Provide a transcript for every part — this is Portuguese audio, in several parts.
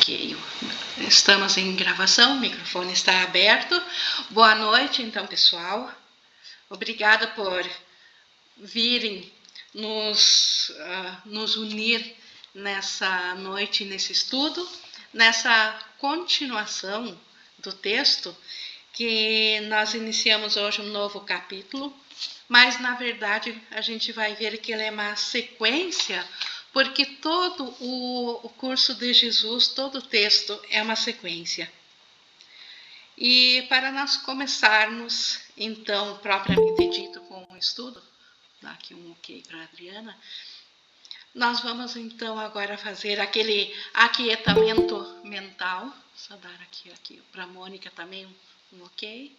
Ok, estamos em gravação, o microfone está aberto. Boa noite, então, pessoal. Obrigada por virem nos unir nessa noite, nesse estudo, nessa continuação do texto, que nós iniciamos hoje um novo capítulo, mas, na verdade, a gente vai ver que ele é uma sequência, porque todo o curso de Jesus, todo o texto é uma sequência. E para nós começarmos, então, propriamente dito, com o estudo, dá aqui um ok para a Adriana, nós vamos, então, agora fazer aquele aquietamento mental. Só dar aqui para a Mônica também um ok.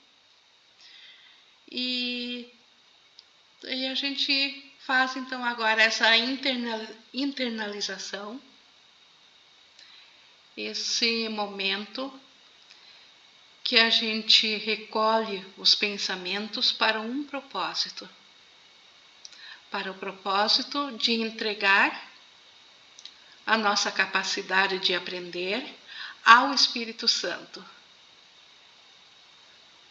E a gente faz, então, agora essa internalização, esse momento que a gente recolhe os pensamentos para um propósito, para o propósito de entregar a nossa capacidade de aprender ao Espírito Santo.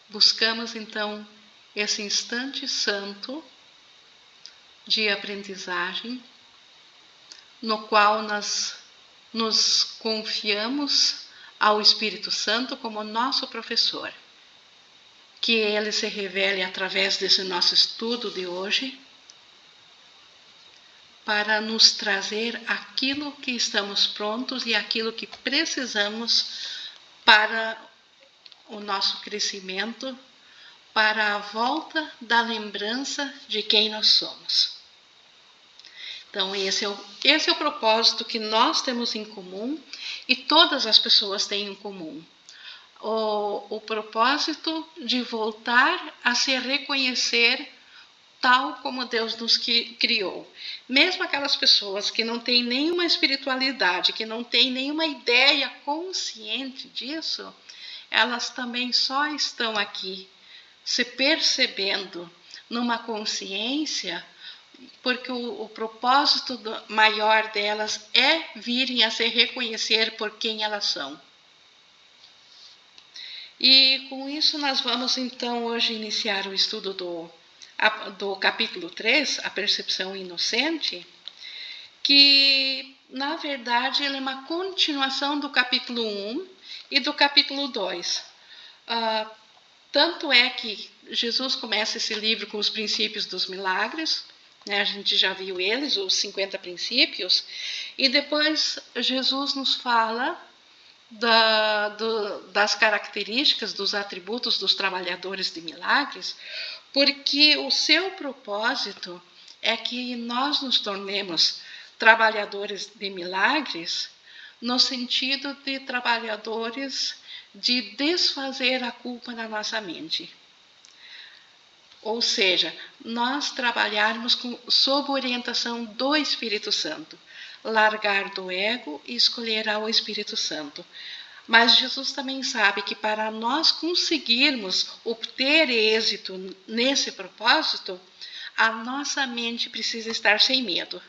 Buscamos, então, esse instante santo de aprendizagem, no qual nós nos confiamos ao Espírito Santo como nosso professor. Que ele se revele através desse nosso estudo de hoje, para nos trazer aquilo que estamos prontos e aquilo que precisamos para o nosso crescimento, para a volta da lembrança de quem nós somos. Então, esse é o propósito que nós temos em comum e todas as pessoas têm em comum. O propósito de voltar a se reconhecer tal como Deus nos criou. Mesmo aquelas pessoas que não têm nenhuma espiritualidade, que não têm nenhuma ideia consciente disso, elas também só estão aqui se percebendo numa consciência, porque o propósito maior delas é virem a se reconhecer por quem elas são. E com isso nós vamos então hoje iniciar o estudo do capítulo 3, a percepção inocente, que na verdade ele é uma continuação do capítulo 1 e do capítulo 2. Tanto é que Jesus começa esse livro com os princípios dos milagres, né? A gente já viu eles, os 50 princípios, e depois Jesus nos fala das características, dos atributos dos trabalhadores de milagres, porque o seu propósito é que nós nos tornemos trabalhadores de milagres, no sentido de trabalhadores de desfazer a culpa na nossa mente. Ou seja, nós trabalharmos sob orientação do Espírito Santo, largar do ego e escolher ao Espírito Santo. Mas Jesus também sabe que para nós conseguirmos obter êxito nesse propósito, a nossa mente precisa estar sem medo.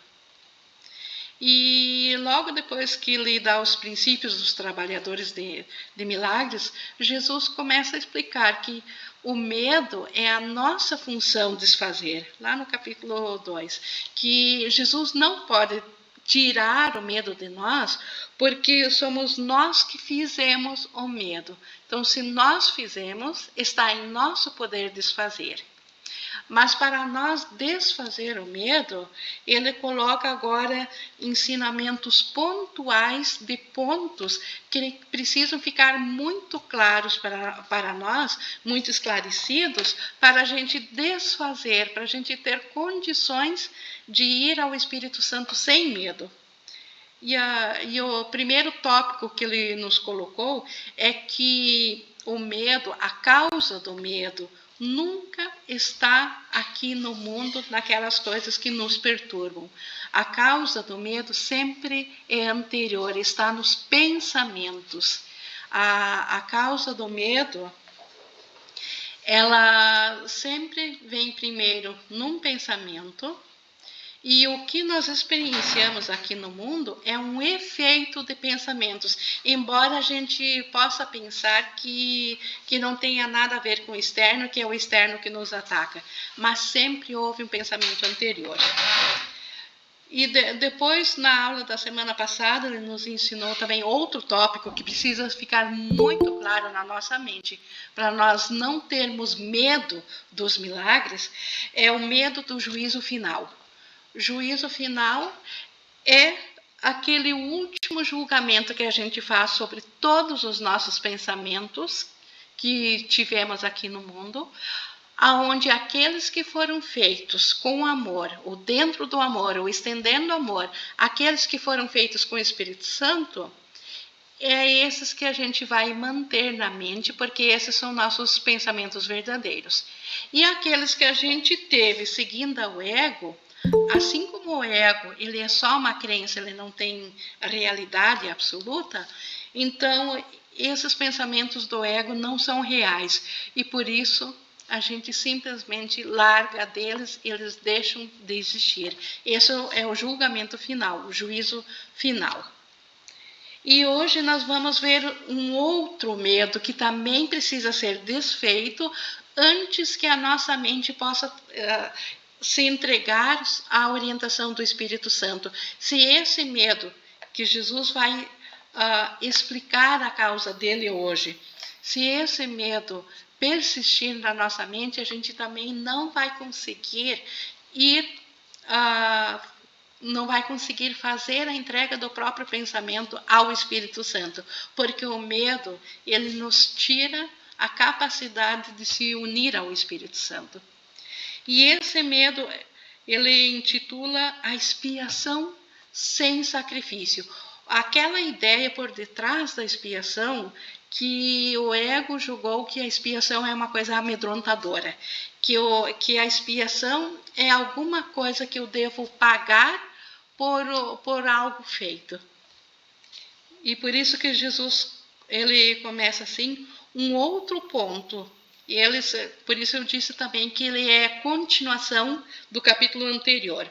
E logo depois que ele dá os princípios dos trabalhadores de milagres, Jesus começa a explicar que o medo é a nossa função desfazer, lá no capítulo 2, que Jesus não pode tirar o medo de nós, porque somos nós que fizemos o medo. Então, se nós fizemos, está em nosso poder desfazer. Mas para nós desfazer o medo, ele coloca agora ensinamentos pontuais de pontos que precisam ficar muito claros para nós, muito esclarecidos, para a gente desfazer, para a gente ter condições de ir ao Espírito Santo sem medo. E o primeiro tópico que ele nos colocou é que o medo, a causa do medo, nunca está aqui no mundo naquelas coisas que nos perturbam. A causa do medo sempre é anterior, está nos pensamentos. A causa do medo, ela sempre vem primeiro num pensamento, E o que nós experienciamos aqui no mundo é um efeito de pensamentos, embora a gente possa pensar que não tenha nada a ver com o externo, que é o externo que nos ataca, mas sempre houve um pensamento anterior. E depois, na aula da semana passada, ele nos ensinou também outro tópico que precisa ficar muito claro na nossa mente, para nós não termos medo dos milagres, é o medo do juízo final. Juízo final é aquele último julgamento que a gente faz sobre todos os nossos pensamentos que tivemos aqui no mundo, aonde aqueles que foram feitos com amor, ou dentro do amor, ou estendendo amor, aqueles que foram feitos com o Espírito Santo, é esses que a gente vai manter na mente, porque esses são nossos pensamentos verdadeiros. E aqueles que a gente teve seguindo o ego, assim como o ego, ele é só uma crença, ele não tem realidade absoluta, então esses pensamentos do ego não são reais. E por isso a gente simplesmente larga deles, eles deixam de existir. Esse é o julgamento final, o juízo final. E hoje nós vamos ver um outro medo que também precisa ser desfeito antes que a nossa mente possa se entregar à orientação do Espírito Santo. Se esse medo, que Jesus vai explicar a causa dele hoje, se esse medo persistir na nossa mente, a gente também não vai conseguir ir não vai conseguir fazer a entrega do próprio pensamento ao Espírito Santo, porque o medo, ele nos tira a capacidade de se unir ao Espírito Santo. E esse medo, ele intitula a expiação sem sacrifício. Aquela ideia por detrás da expiação, que o ego julgou que a expiação é uma coisa amedrontadora, que a expiação é alguma coisa que eu devo pagar por algo feito. E por isso que Jesus, ele começa assim, um outro ponto. E por isso eu disse também que ele é a continuação do capítulo anterior.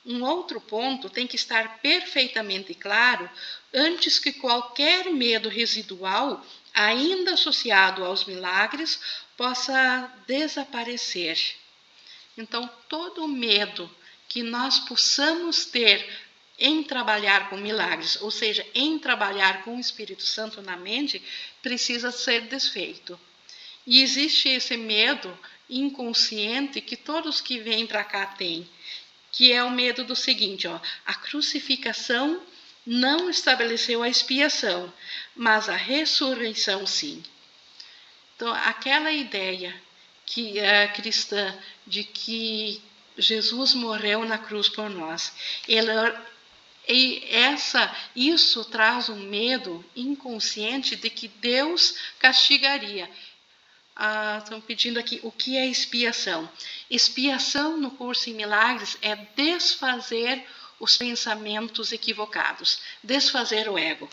Um outro ponto tem que estar perfeitamente claro antes que qualquer medo residual, ainda associado aos milagres, possa desaparecer. Então, todo medo que nós possamos ter em trabalhar com milagres, ou seja, em trabalhar com o Espírito Santo na mente, precisa ser desfeito. E existe esse medo inconsciente que todos que vêm para cá têm, que é o medo do seguinte, a crucificação não estabeleceu a expiação, mas a ressurreição sim. Então, aquela ideia que é cristã de que Jesus morreu na cruz por nós, isso traz um medo inconsciente de que Deus castigaria. Estão pedindo aqui o que é expiação. Expiação no curso em milagres é desfazer os pensamentos equivocados, desfazer o ego.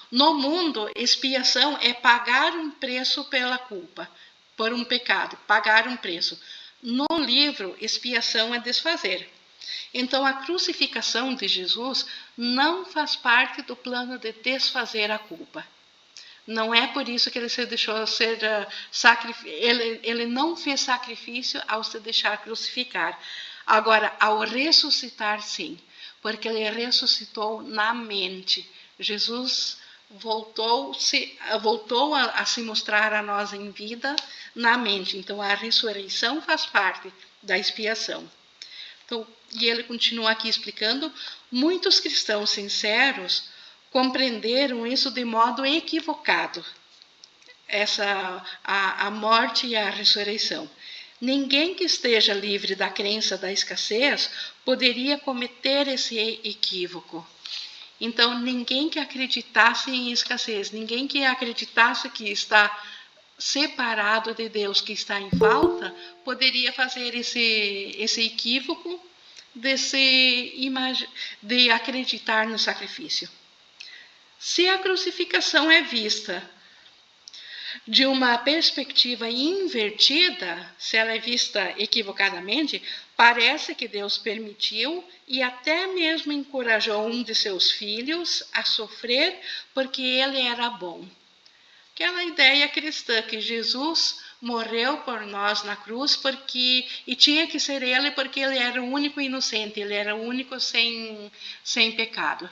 No mundo, expiação é pagar um preço pela culpa, por um pecado, pagar um preço. No livro, expiação é desfazer. Então, a crucificação de Jesus não faz parte do plano de desfazer a culpa. Não é por isso que ele se deixou ser ele não fez sacrifício ao se deixar crucificar. Agora, ao ressuscitar, sim, porque ele ressuscitou na mente. Jesus voltou a se mostrar a nós em vida na mente. Então, a ressurreição faz parte da expiação. Então, e ele continua aqui explicando, muitos cristãos sinceros compreenderam isso de modo equivocado, a morte e a ressurreição. Ninguém que esteja livre da crença da escassez poderia cometer esse equívoco. Então, ninguém que acreditasse em escassez, ninguém que acreditasse que está separado de Deus, que está em falta, poderia fazer esse equívoco de acreditar no sacrifício. Se a crucificação é vista de uma perspectiva invertida, se ela é vista equivocadamente, parece que Deus permitiu e até mesmo encorajou um de seus filhos a sofrer porque ele era bom. Aquela ideia cristã que Jesus morreu por nós na cruz e tinha que ser ele porque ele era o único inocente, ele era o único sem pecado.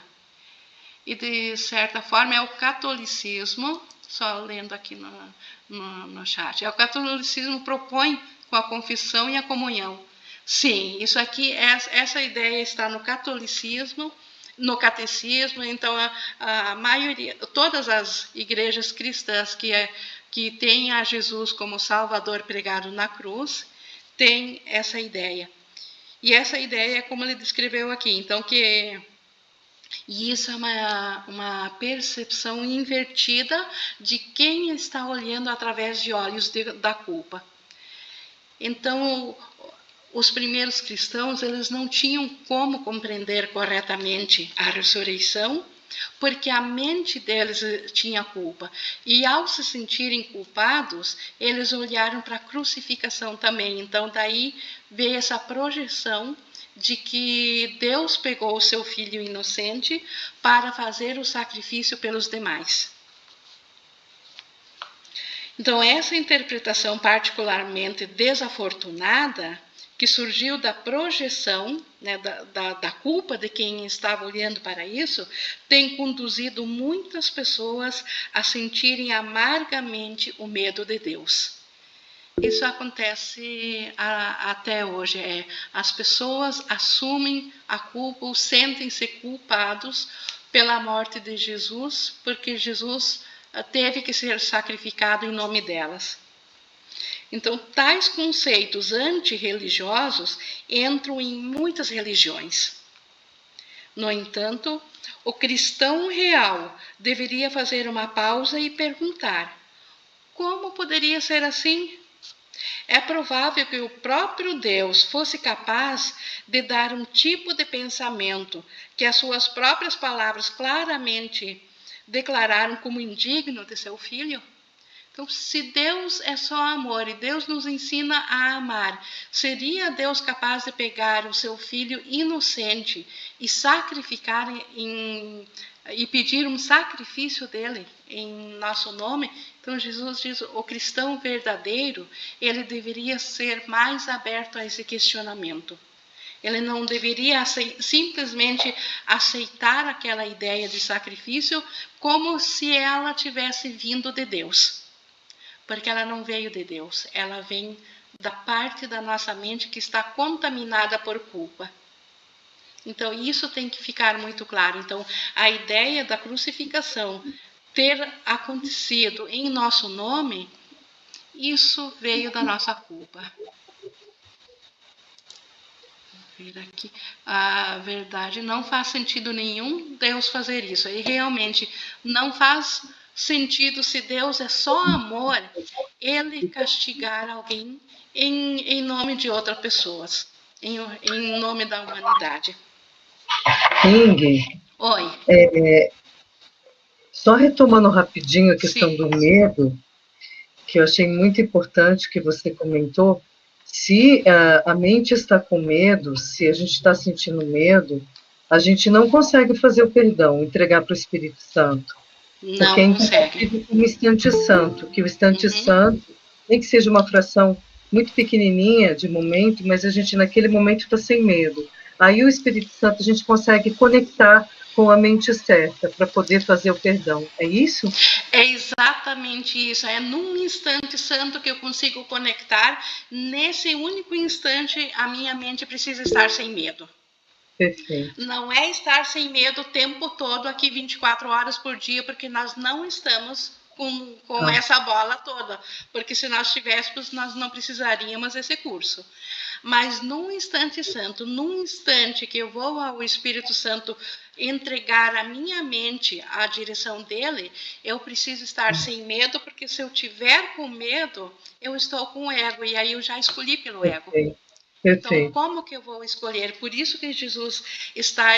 E de certa forma é o catolicismo, só lendo aqui no chat, o catolicismo propõe com a confissão e a comunhão. Sim, isso aqui, essa ideia está no catolicismo, no catecismo. Então a maioria, todas as igrejas cristãs que têm a Jesus como Salvador pregado na cruz, tem essa ideia. E essa ideia é como ele descreveu aqui. Então e isso é uma percepção invertida de quem está olhando através de olhos da culpa. Então, os primeiros cristãos, eles não tinham como compreender corretamente a ressurreição, porque a mente deles tinha culpa. E ao se sentirem culpados, eles olharam para a crucificação também. Então, daí veio essa projeção de que Deus pegou o seu filho inocente para fazer o sacrifício pelos demais. Então, essa interpretação particularmente desafortunada, que surgiu da projeção, né, da culpa de quem estava olhando para isso, tem conduzido muitas pessoas a sentirem amargamente o medo de Deus. Isso acontece até hoje. As pessoas assumem a culpa, ou sentem-se culpados pela morte de Jesus, porque Jesus teve que ser sacrificado em nome delas. Então, tais conceitos antirreligiosos entram em muitas religiões. No entanto, o cristão real deveria fazer uma pausa e perguntar: como poderia ser assim? É provável que o próprio Deus fosse capaz de dar um tipo de pensamento que as suas próprias palavras claramente declararam como indigno de seu filho? Então, se Deus é só amor e Deus nos ensina a amar, seria Deus capaz de pegar o seu filho inocente e sacrificar e pedir um sacrifício dele em nosso nome? Então, Jesus diz, o cristão verdadeiro, ele deveria ser mais aberto a esse questionamento. Ele não deveria simplesmente aceitar aquela ideia de sacrifício como se ela tivesse vindo de Deus. Porque ela não veio de Deus, ela vem da parte da nossa mente que está contaminada por culpa. Então, isso tem que ficar muito claro. Então, a ideia da crucificação ter acontecido em nosso nome, isso veio da nossa culpa. Vou ver aqui. A verdade, não faz sentido nenhum Deus fazer isso. E realmente não faz sentido, se Deus é só amor, ele castigar alguém em nome de outras pessoas, em nome da humanidade. Ingrid, Oi. Só retomando rapidinho a questão Sim. do medo, que eu achei muito importante que você comentou. Se a mente está com medo, se a gente está sentindo medo, a gente não consegue fazer o perdão, entregar para o Espírito Santo. Não Porque é consegue. incompatível com o instante santo, que o instante santo, nem que seja uma fração muito pequenininha de momento, mas a gente naquele momento está sem medo. Aí o Espírito Santo a gente consegue conectar com a mente certa para poder fazer o perdão. É isso? É exatamente isso. É num instante santo que eu consigo conectar. Nesse único instante, a minha mente precisa estar sem medo. Perfeito. Não é estar sem medo o tempo todo aqui 24 horas por dia, porque nós não estamos com essa bola toda. Porque se nós tivéssemos, nós não precisaríamos desse curso. Mas num instante santo, num instante que eu vou ao Espírito Santo entregar a minha mente à direção dele, eu preciso estar sem medo, porque se eu tiver com medo, eu estou com o ego, e aí eu já escolhi pelo ego. Perfeito. Então, como que eu vou escolher? Por isso que Jesus está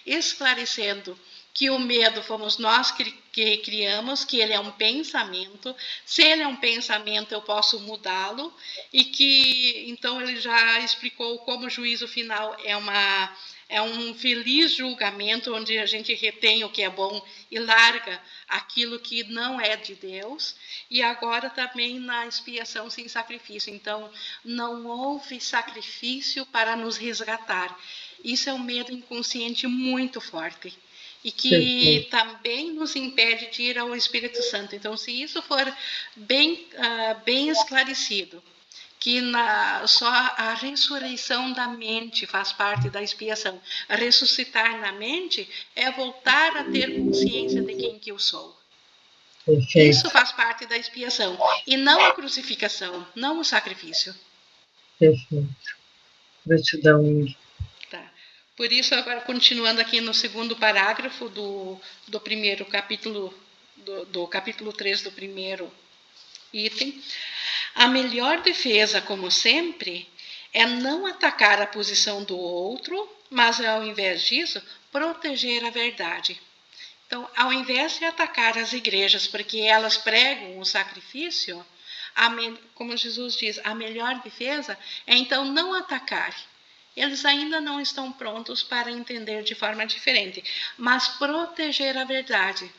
esclarecendo que o medo fomos nós que criamos, que ele é um pensamento. Se ele é um pensamento, eu posso mudá-lo, e que então ele já explicou como o juízo final é um feliz julgamento, onde a gente retém o que é bom e larga aquilo que não é de Deus. E agora também na expiação sem sacrifício. Então, não houve sacrifício para nos resgatar. Isso é um medo inconsciente muito forte. E que também nos impede de ir ao Espírito Santo. Então, se isso for bem esclarecido, que só a ressurreição da mente faz parte da expiação. A ressuscitar na mente é voltar a ter consciência de quem que eu sou. Perfeito. Isso faz parte da expiação. E não a crucificação, não o sacrifício. Perfeito. Gratidão, Ing. Tá. Por isso, agora, continuando aqui no segundo parágrafo do primeiro capítulo, do capítulo 3 do primeiro item, a melhor defesa, como sempre, é não atacar a posição do outro, mas, ao invés disso, proteger a verdade. Então, ao invés de atacar as igrejas porque elas pregam o sacrifício, como Jesus diz, a melhor defesa é, então, não atacar. Eles ainda não estão prontos para entender de forma diferente, mas proteger a verdade.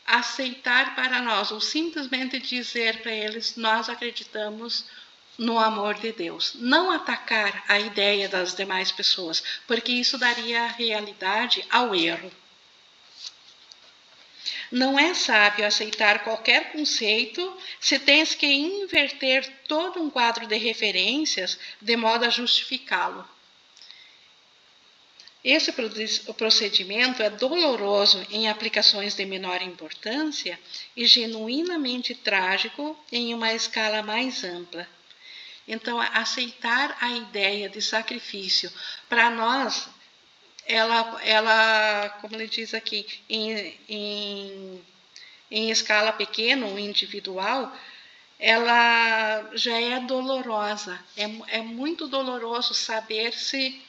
Aceitar para nós, ou simplesmente dizer para eles, nós acreditamos no amor de Deus. Não atacar a ideia das demais pessoas, porque isso daria realidade ao erro. Não é sábio aceitar qualquer conceito se tens que inverter todo um quadro de referências de modo a justificá-lo. Esse procedimento é doloroso em aplicações de menor importância e genuinamente trágico em uma escala mais ampla. Então, aceitar a ideia de sacrifício, para nós, ela, como ele diz aqui, em escala pequena ou individual, ela já é dolorosa. É muito doloroso saber-se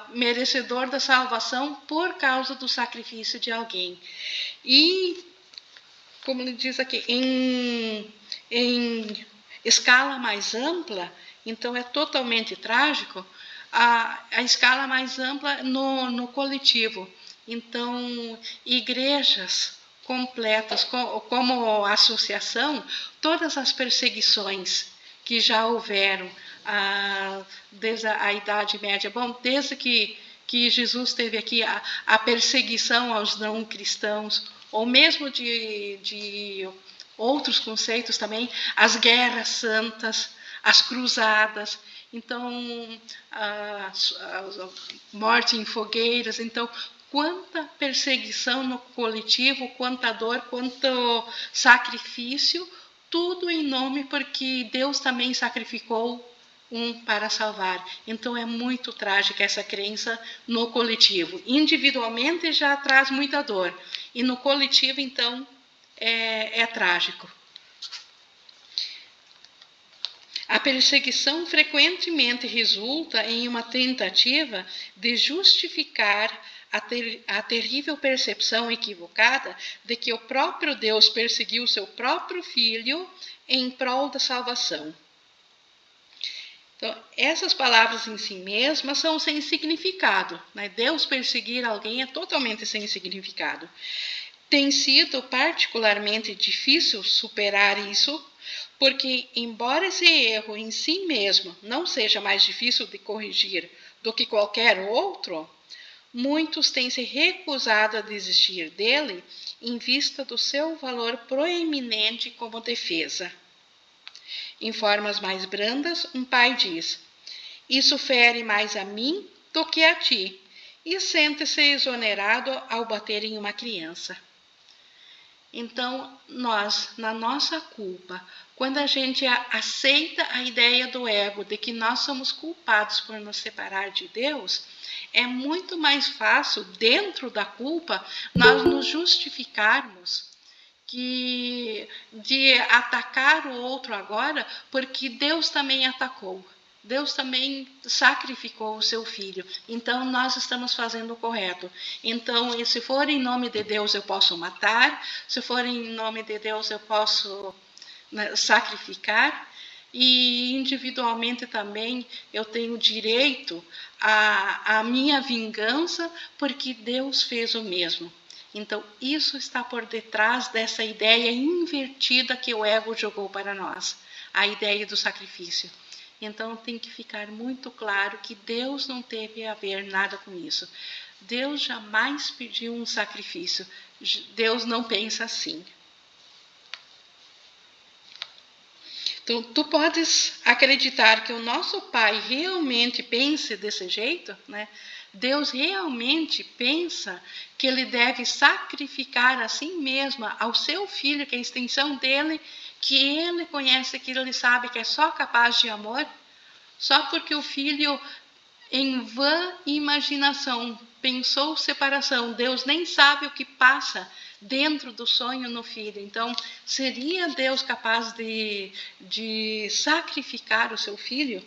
merecedor da salvação por causa do sacrifício de alguém. E, como ele diz aqui, em escala mais ampla, então é totalmente trágico, a escala mais ampla no coletivo. Então, igrejas completas, como associação, todas as perseguições que já houveram desde a Idade Média, bom, desde que Jesus teve aqui a perseguição aos não cristãos, ou mesmo de outros conceitos também, as guerras santas, as cruzadas, então, a morte em fogueiras. Então, quanta perseguição no coletivo, quanta dor, quanto sacrifício, tudo em nome porque Deus também sacrificou um para salvar. Então é muito trágica essa crença no coletivo. Individualmente já traz muita dor, e no coletivo, então, é trágico. A perseguição frequentemente resulta em uma tentativa de justificar a terrível percepção equivocada de que o próprio Deus perseguiu seu próprio filho em prol da salvação. Então, essas palavras em si mesmas são sem significado, né? Deus perseguir alguém é totalmente sem significado. Tem sido particularmente difícil superar isso, porque, embora esse erro em si mesmo não seja mais difícil de corrigir do que qualquer outro, muitos têm se recusado a desistir dele em vista do seu valor proeminente como defesa. Em formas mais brandas, um pai diz: isso fere mais a mim do que a ti, e sente-se exonerado ao bater em uma criança. Então, nós, na nossa culpa, quando a gente aceita a ideia do ego de que nós somos culpados por nos separar de Deus, é muito mais fácil, dentro da culpa, nós nos justificarmos de atacar o outro agora, porque Deus também atacou. Deus também sacrificou o seu filho. Então, nós estamos fazendo o correto. Então, se for em nome de Deus, eu posso matar. Se for em nome de Deus, eu posso, né, sacrificar. E individualmente também eu tenho direito à minha vingança, porque Deus fez o mesmo. Então, isso está por detrás dessa ideia invertida que o ego jogou para nós, a ideia do sacrifício. Então, tem que ficar muito claro que Deus não teve a ver nada com isso. Deus jamais pediu um sacrifício. Deus não pensa assim. Então, tu podes acreditar que o nosso Pai realmente pense desse jeito, né? Deus realmente pensa que ele deve sacrificar a si mesmo ao seu filho, que é a extensão dele, que ele conhece, que ele sabe que é só capaz de amor, só porque o filho, em vã imaginação, pensou separação. Deus nem sabe o que passa dentro do sonho no filho. Então, seria Deus capaz de sacrificar o seu filho?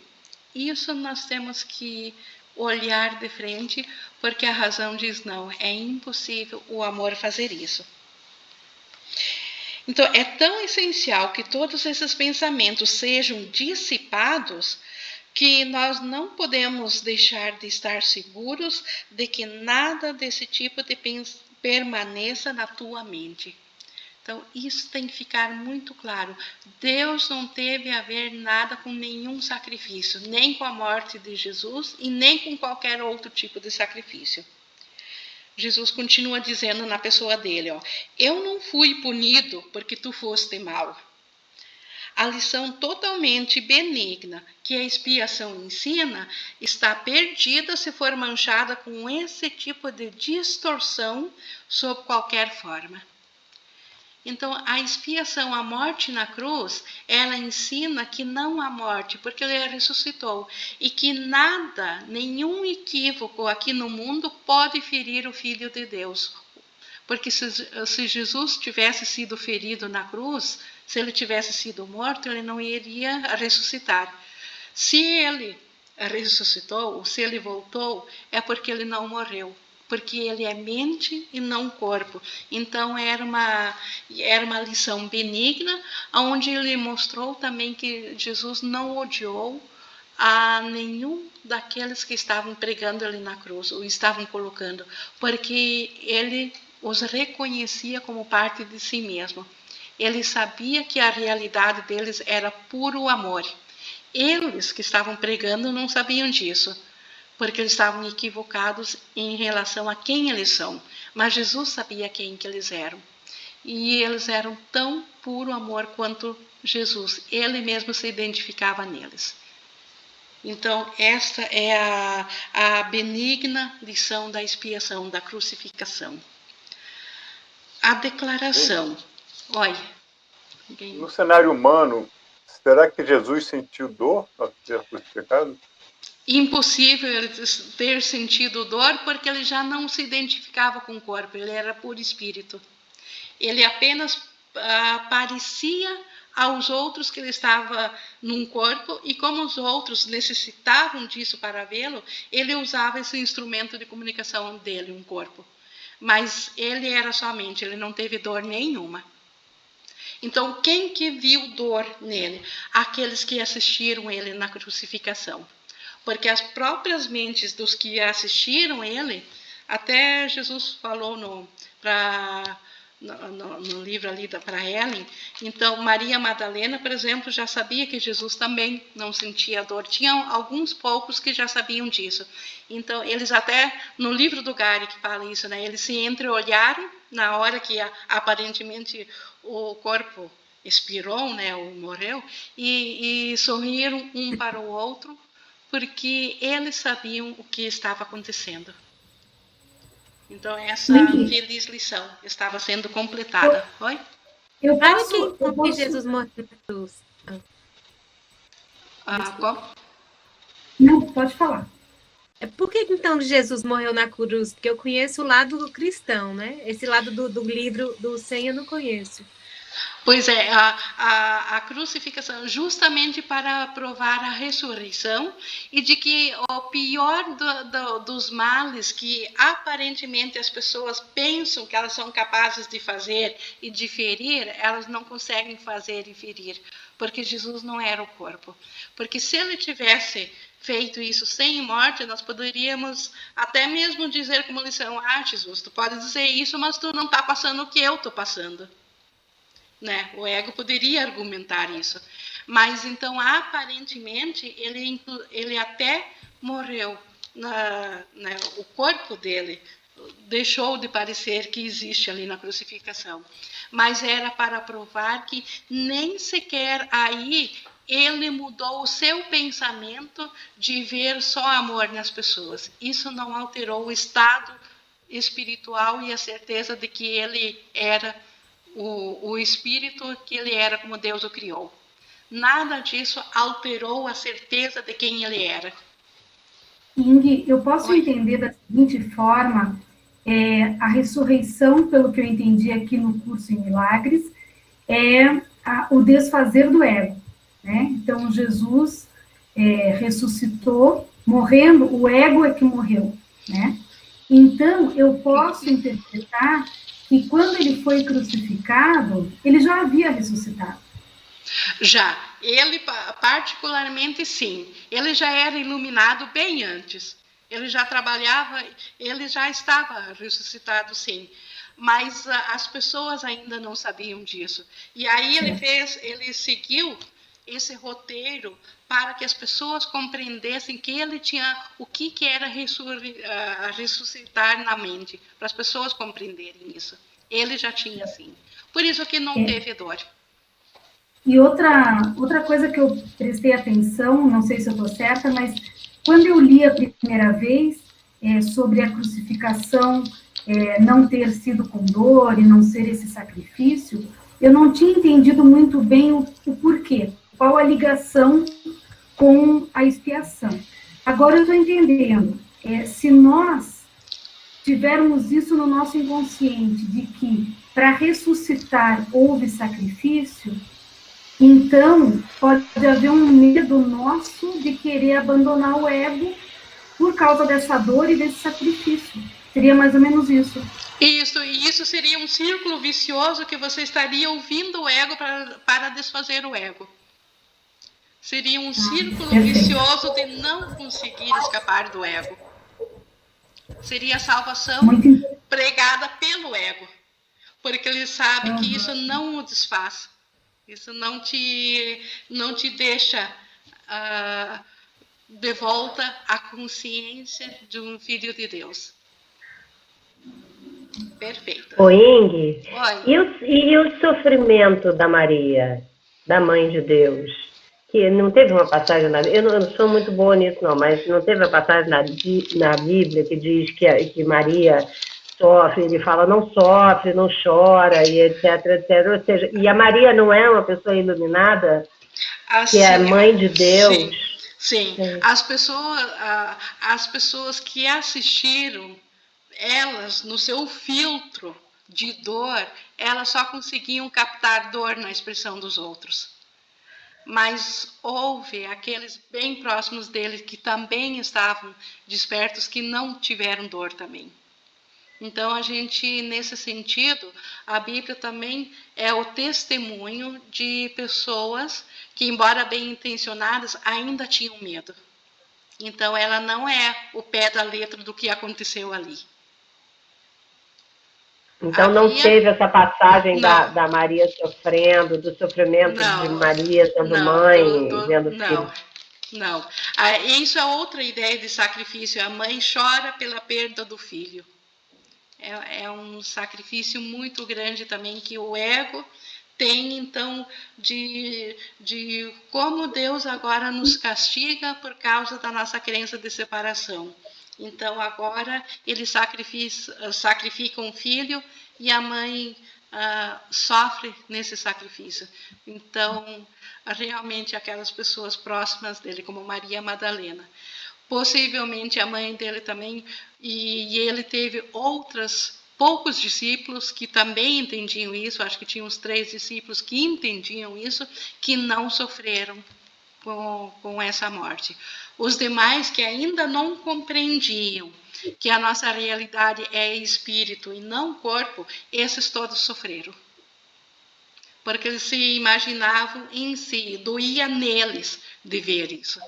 Isso nós temos que olhar de frente, porque a razão diz não, é impossível o amor fazer isso. Então, é tão essencial que todos esses pensamentos sejam dissipados que nós não podemos deixar de estar seguros de que nada desse tipo de permaneça na tua mente. Então, isso tem que ficar muito claro. Deus não teve a ver nada com nenhum sacrifício, nem com a morte de Jesus e nem com qualquer outro tipo de sacrifício. Jesus continua dizendo na pessoa dele, ó, eu não fui punido porque tu foste mau. A lição totalmente benigna que a expiação ensina está perdida se for manchada com esse tipo de distorção sob qualquer forma. Então, a expiação, a morte na cruz, ela ensina que não há morte, porque ele ressuscitou. E que nada, nenhum equívoco aqui no mundo pode ferir o Filho de Deus. Porque se Jesus tivesse sido ferido na cruz, se ele tivesse sido morto, ele não iria ressuscitar. Se ele ressuscitou, ou se ele voltou, é porque ele não morreu. Porque ele é mente e não corpo. Então, era uma lição benigna, onde ele mostrou também que Jesus não odiou a nenhum daqueles que estavam pregando ali na cruz, ou estavam colocando, porque ele os reconhecia como parte de si mesmo. Ele sabia que a realidade deles era puro amor. Eles que estavam pregando não sabiam disso, porque eles estavam equivocados em relação a quem eles são. Mas Jesus sabia quem que eles eram. E eles eram tão puro amor quanto Jesus. Ele mesmo se identificava neles. Então, esta é a benigna lição da expiação, da crucificação. A declaração. Olha. No cenário humano, será que Jesus sentiu dor ao ser crucificado? Impossível ele ter sentido dor, porque ele já não se identificava com o corpo, ele era puro espírito. Ele apenas parecia aos outros que ele estava num corpo, e como os outros necessitavam disso para vê-lo, ele usava esse instrumento de comunicação dele, um corpo. Mas ele era somente, ele não teve dor nenhuma. Então, quem que viu dor nele? Aqueles que assistiram ele na crucificação. Porque as próprias mentes dos que assistiram ele, até Jesus falou no livro ali para Ellen, então Maria Madalena, por exemplo, já sabia que Jesus também não sentia dor. Tinham alguns poucos que já sabiam disso. Então, eles até, no livro do Gary que fala isso, né, eles se entreolharam na hora que aparentemente o corpo expirou, né, ou morreu, e sorriram um para o outro, porque eles sabiam o que estava acontecendo. Então, essa feliz lição estava sendo completada. Oi? Para que Jesus morreu na cruz? Qual? Não, pode falar. Por que então Jesus morreu na cruz? Porque eu conheço o lado cristão, né? Esse lado do livro do 100 eu não conheço. Pois é, a crucificação justamente para provar a ressurreição e de que o pior dos males que aparentemente as pessoas pensam que elas são capazes de fazer e de ferir, elas não conseguem fazer e ferir, porque Jesus não era o corpo. Porque se ele tivesse feito isso sem morte, nós poderíamos até mesmo dizer como lição: Jesus, tu pode dizer isso, mas tu não está passando o que eu estou passando. Né? O ego poderia argumentar isso, mas então aparentemente ele até morreu, o corpo dele deixou de parecer que existe ali na crucificação, mas era para provar que nem sequer aí ele mudou o seu pensamento de ver só amor nas pessoas. Isso não alterou o estado espiritual e a certeza de que ele era o espírito, que ele era como Deus o criou. Nada disso alterou a certeza de quem ele era. Ing, eu posso entender da seguinte forma: a ressurreição, pelo que eu entendi aqui no curso em Milagres, é o desfazer do ego, né? Então, Jesus ressuscitou, morrendo, o ego é que morreu, né? Então, eu posso interpretar que quando ele foi crucificado, ele já havia ressuscitado. Já, ele particularmente sim, ele já era iluminado bem antes, ele já trabalhava, ele já estava ressuscitado sim, mas as pessoas ainda não sabiam disso. E aí ele seguiu esse roteiro para que as pessoas compreendessem que ele tinha o que era ressuscitar na mente, para as pessoas compreenderem isso. Ele já tinha sim. Por isso que não teve dor. E outra coisa que eu prestei atenção, não sei se eu estou certa, mas quando eu li a primeira vez sobre a crucificação não ter sido com dor e não ser esse sacrifício, eu não tinha entendido muito bem o porquê, qual a ligação com a expiação. Agora eu estou entendendo. Se nós tivermos isso no nosso inconsciente, de que para ressuscitar houve sacrifício, então pode haver um medo nosso de querer abandonar o ego por causa dessa dor e desse sacrifício. Seria mais ou menos isso. Isso, e isso seria um círculo vicioso que você estaria ouvindo o ego para desfazer o ego. Seria um círculo vicioso de não conseguir escapar do ego. Seria a salvação pregada pelo ego, porque ele sabe que isso não o desfaz. Isso não te deixa de volta à consciência de um filho de Deus. Perfeito. Ô, Ing, e o sofrimento da Maria, da Mãe de Deus? Que não teve uma passagem na Bíblia, eu não sou muito boa nisso não, mas não teve a passagem na Bíblia que diz que Maria sofre, ele fala não sofre, não chora, e etc, etc. Ou seja, e a Maria não é uma pessoa iluminada, assim, que é mãe de Deus? Sim. As pessoas que assistiram, elas, no seu filtro de dor, elas só conseguiam captar dor na expressão dos outros. Mas houve aqueles bem próximos deles que também estavam despertos, que não tiveram dor também. Então, a gente, nesse sentido, a Bíblia também é o testemunho de pessoas que, embora bem intencionadas, ainda tinham medo. Então, ela não é o pé da letra do que aconteceu ali. Então, não teve essa passagem da Maria sofrendo, do sofrimento de Maria sendo mãe, vendo filho. Não. Isso é outra ideia de sacrifício. A mãe chora pela perda do filho. É um sacrifício muito grande também que o ego tem, então, de como Deus agora nos castiga por causa da nossa crença de separação. Então, agora, ele sacrifica um filho e a mãe sofre nesse sacrifício. Então, realmente, aquelas pessoas próximas dele, como Maria Madalena, possivelmente a mãe dele também, e ele teve outras poucos discípulos que também entendiam isso, acho que tinha uns 3 discípulos que entendiam isso, que não sofreram com essa morte. Os demais que ainda não compreendiam que a nossa realidade é espírito e não corpo, esses todos sofreram. Porque eles se imaginavam em si, doía neles de ver isso.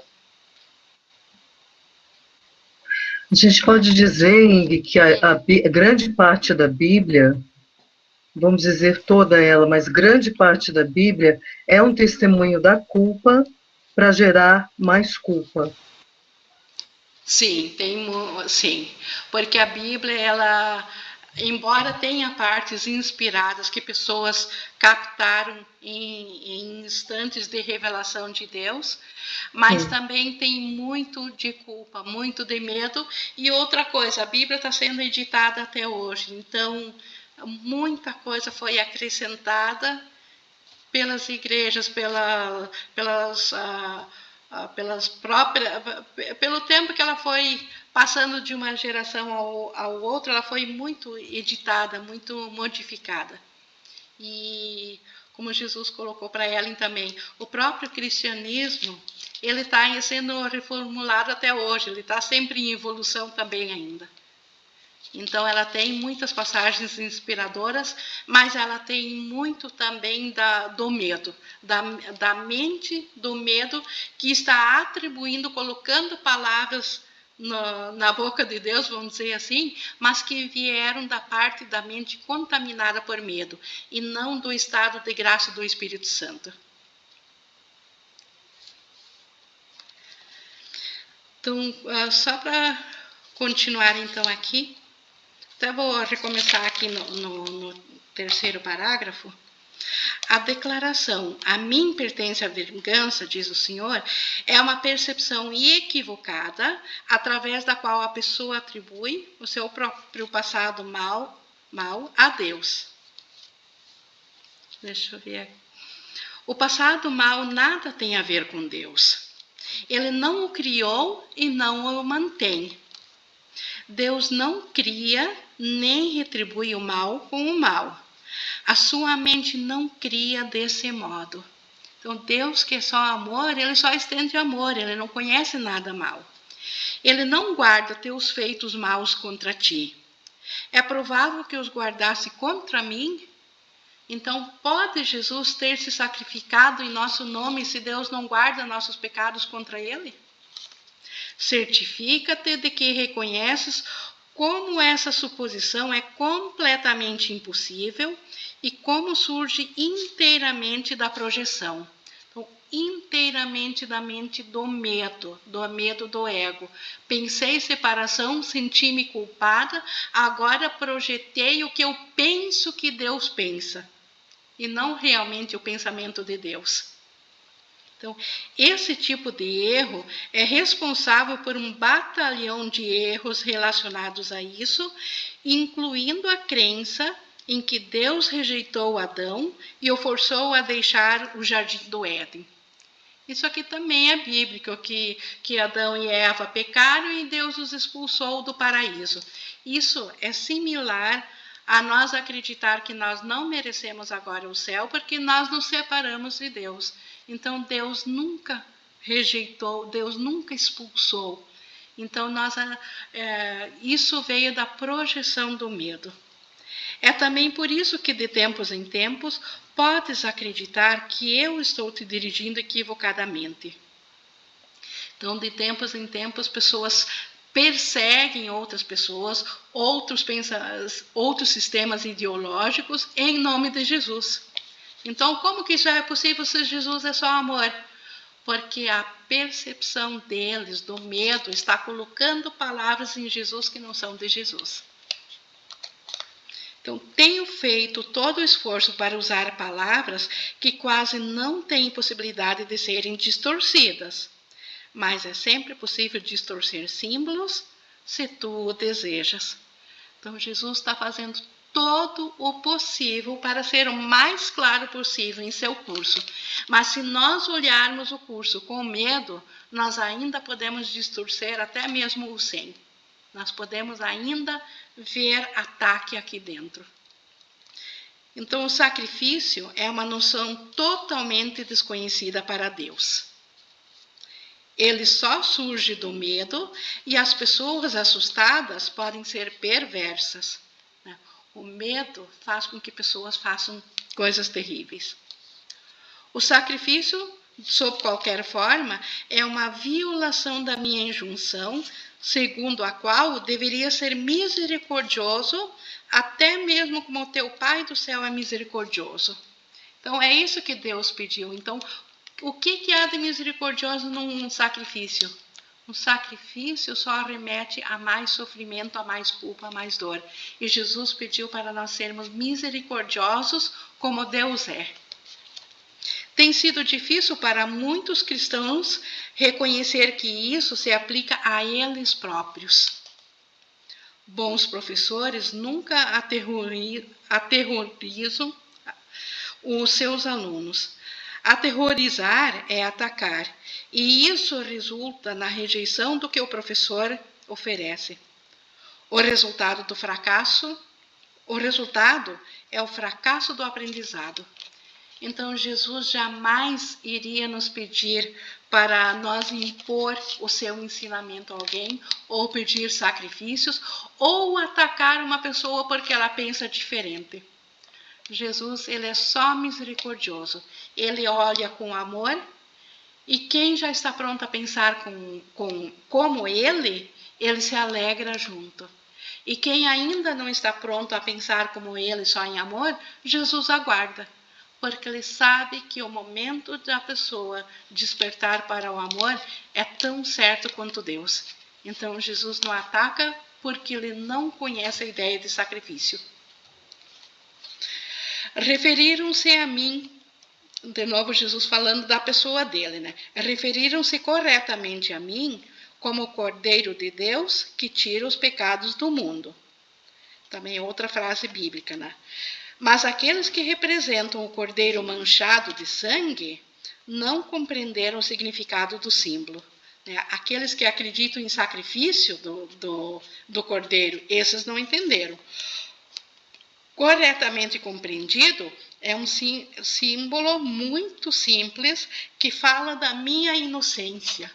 A gente pode dizer, Ing, que a grande parte da Bíblia, vamos dizer toda ela, mas grande parte da Bíblia é um testemunho da culpa para gerar mais culpa. Sim, sim, porque a Bíblia, ela, embora tenha partes inspiradas que pessoas captaram em instantes de revelação de Deus, mas também tem muito de culpa, muito de medo. E outra coisa, a Bíblia está sendo editada até hoje, então muita coisa foi acrescentada pelas igrejas, pelo tempo que ela foi passando de uma geração ao outro, ela foi muito editada, muito modificada. E como Jesus colocou para ela também, o próprio cristianismo, ele está sendo reformulado até hoje, ele está sempre em evolução também ainda. Então, ela tem muitas passagens inspiradoras, mas ela tem muito também do medo, da mente do medo, que está atribuindo, colocando palavras na boca de Deus, vamos dizer assim, mas que vieram da parte da mente contaminada por medo, e não do estado de graça do Espírito Santo. Então, só para continuar então aqui, até vou recomeçar aqui no terceiro parágrafo. A declaração, a mim pertence a vingança, diz o Senhor, é uma percepção equivocada, através da qual a pessoa atribui o seu próprio passado mal a Deus. Deixa eu ver aqui. O passado mal nada tem a ver com Deus. Ele não o criou e não o mantém. Deus não cria nem retribui o mal com o mal. A sua mente não cria desse modo. Então, Deus, que é só amor, ele só estende amor, ele não conhece nada mal. Ele não guarda teus feitos maus contra ti. É provável que os guardasse contra mim? Então, pode Jesus ter se sacrificado em nosso nome se Deus não guarda nossos pecados contra ele? Certifica-te de que reconheces como essa suposição é completamente impossível e como surge inteiramente da projeção. Então, inteiramente da mente do medo do ego. Pensei separação, senti-me culpada, agora projetei o que eu penso que Deus pensa, e não realmente o pensamento de Deus. Então, esse tipo de erro é responsável por um batalhão de erros relacionados a isso, incluindo a crença em que Deus rejeitou Adão e o forçou a deixar o jardim do Éden. Isso aqui também é bíblico, que Adão e Eva pecaram e Deus os expulsou do paraíso. Isso é similar a nós acreditar que nós não merecemos agora o céu porque nós nos separamos de Deus. Então, Deus nunca rejeitou, Deus nunca expulsou. Então, isso veio da projeção do medo. É também por isso que, de tempos em tempos, podes acreditar que eu estou te dirigindo equivocadamente. Então, de tempos em tempos, pessoas perseguem outras pessoas, outros sistemas ideológicos em nome de Jesus. Então, como que isso é possível se Jesus é só amor? Porque a percepção deles, do medo, está colocando palavras em Jesus que não são de Jesus. Então, tenho feito todo o esforço para usar palavras que quase não têm possibilidade de serem distorcidas. Mas é sempre possível distorcer símbolos se tu o desejas. Então, Jesus está fazendo todo o possível para ser o mais claro possível em seu curso. Mas se nós olharmos o curso com medo, nós ainda podemos distorcer até mesmo o sem. Nós podemos ainda ver ataque aqui dentro. Então, o sacrifício é uma noção totalmente desconhecida para Deus. Ele só surge do medo e as pessoas assustadas podem ser perversas. O medo faz com que pessoas façam coisas terríveis. O sacrifício, sob qualquer forma, é uma violação da minha injunção, segundo a qual deveria ser misericordioso, até mesmo como o teu Pai do céu é misericordioso. Então, é isso que Deus pediu. Então, o que há de misericordioso num sacrifício? Um sacrifício só remete a mais sofrimento, a mais culpa, a mais dor. E Jesus pediu para nós sermos misericordiosos como Deus é. Tem sido difícil para muitos cristãos reconhecer que isso se aplica a eles próprios. Bons professores nunca aterrorizam os seus alunos. Aterrorizar é atacar, e isso resulta na rejeição do que o professor oferece. O resultado é o fracasso do aprendizado. Então, Jesus jamais iria nos pedir para nós impor o seu ensinamento a alguém, ou pedir sacrifícios, ou atacar uma pessoa porque ela pensa diferente. Jesus, ele é só misericordioso. Ele olha com amor, e quem já está pronto a pensar como ele se alegra junto. E quem ainda não está pronto a pensar como ele, só em amor, Jesus aguarda. Porque ele sabe que o momento da pessoa despertar para o amor é tão certo quanto Deus. Então, Jesus não ataca porque ele não conhece a ideia de sacrifício. Referiram-se a mim, de novo Jesus falando da pessoa dele, né? Referiram-se corretamente a mim como o Cordeiro de Deus que tira os pecados do mundo. Também outra frase bíblica, né? Mas aqueles que representam o Cordeiro manchado de sangue não compreenderam o significado do símbolo. Né? Aqueles que acreditam em sacrifício do Cordeiro, esses não entenderam. Corretamente compreendido, é um símbolo muito simples que fala da minha inocência.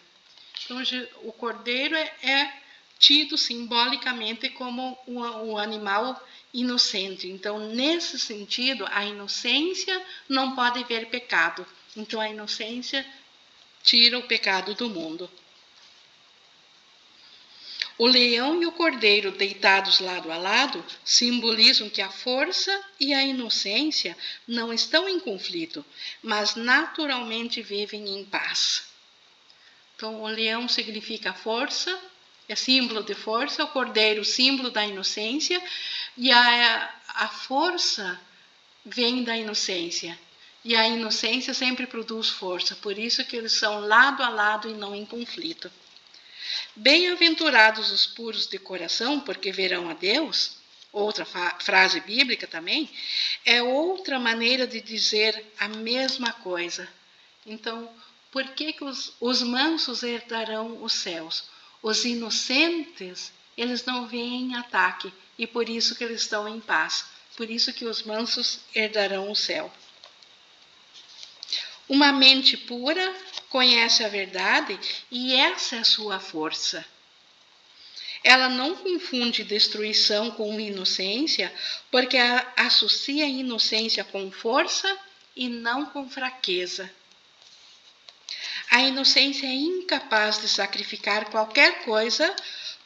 Então, o cordeiro é tido simbolicamente como um animal inocente. Então, nesse sentido, a inocência não pode ver pecado. Então, a inocência tira o pecado do mundo. O leão e o cordeiro deitados lado a lado simbolizam que a força e a inocência não estão em conflito, mas naturalmente vivem em paz. Então, o leão significa força, é símbolo de força, o cordeiro, símbolo da inocência, e a força vem da inocência. E a inocência sempre produz força, por isso que eles são lado a lado e não em conflito. Bem-aventurados os puros de coração, porque verão a Deus. Outra frase bíblica também, é outra maneira de dizer a mesma coisa. Então, por que os mansos herdarão os céus? Os inocentes, eles não veem ataque, e por isso que eles estão em paz. Por isso que os mansos herdarão o céu. Uma mente pura conhece a verdade e essa é a sua força. Ela não confunde destruição com inocência, porque associa inocência com força e não com fraqueza. A inocência é incapaz de sacrificar qualquer coisa,